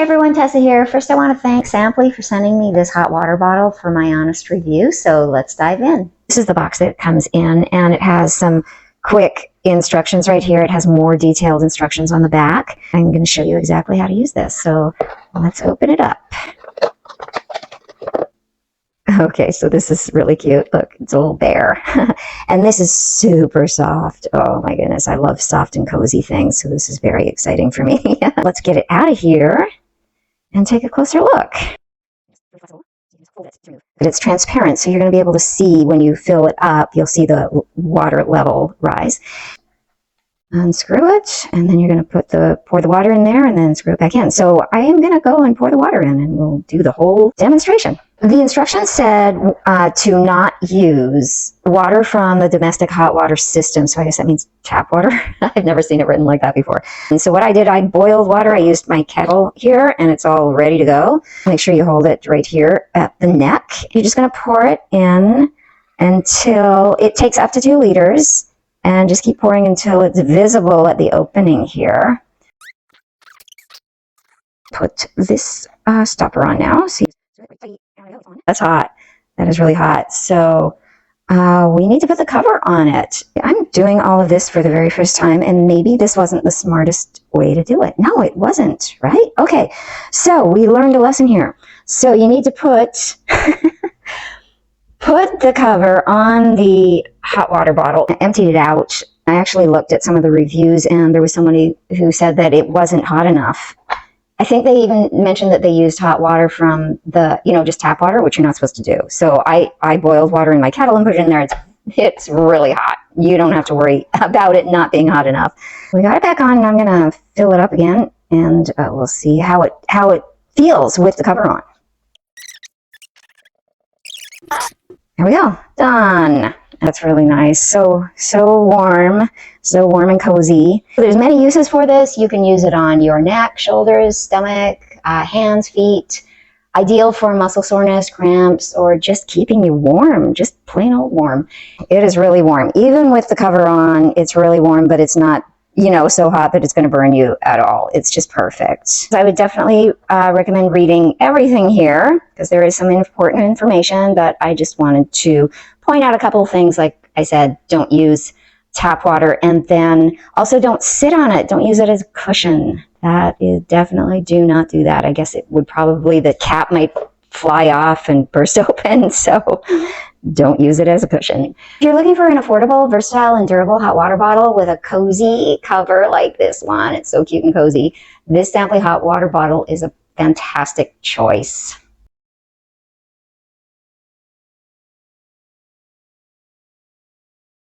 everyone, Tessa here. First, I want to thank Samply for sending me this hot water bottle for my honest review. So let's dive in. This is the box that it comes in, and it has some quick instructions right here. It has more detailed instructions on the back. I'm going to show you exactly how to use this. So let's open it up. Okay, so this is really cute. Look, it's a little bear. And this is super soft. Oh my goodness, I love soft and cozy things, so this is very exciting for me. Let's get it out of here and take a closer look. But it's transparent, so you're going to be able to see when you fill it up. You'll see the water level rise. Unscrew it, and then you're going to pour the water in there and then screw it back in. So I am going to go and pour the water in, and we'll do the whole demonstration. The instructions said to not use water from the domestic hot water system. So I guess that means tap water. I've never seen it written like that before. And so what I did, I boiled water. I used my kettle here, and it's all ready to go. Make sure you hold it right here at the neck. You're just going to pour it in until it takes up to 2 liters. And just keep pouring until it's visible at the opening here. Put this stopper on now. See, that's hot. That is really hot. So we need to put the cover on it. I'm doing all of this for the very first time, and maybe this wasn't the smartest way to do it. No, it wasn't, right? Okay, so we learned a lesson here. So you need to put the cover on the hot water bottle. I emptied it out. I actually looked at some of the reviews, and there was somebody who said that it wasn't hot enough. I think they even mentioned that they used hot water from the, just tap water, which you're not supposed to do. So I boiled water in my kettle and put it in there. It's really hot. You don't have to worry about it not being hot enough. We got it back on, and I'm going to fill it up again, and we'll see how it feels with the cover on. There we go. Done. That's really nice. So warm and cozy. There's many uses for this. You can use it on your neck, shoulders, stomach, hands, feet. Ideal for muscle soreness, cramps, or just keeping you warm, just plain old warm. It is really warm. Even with the cover on, it's really warm, but it's not so hot that it's going to burn you at all. It's just perfect. I would definitely recommend reading everything here, because there is some important information, but I just wanted to point out a couple of things. Like I said, don't use tap water, and then also don't sit on it. Don't use it as a cushion. That is definitely, do not do that. I guess it would probably, the cap might fly off and burst open, so don't use it as a cushion. If you're looking for an affordable, versatile, and durable hot water bottle with a cozy cover like this one, it's so cute and cozy, this Samply hot water bottle is a fantastic choice.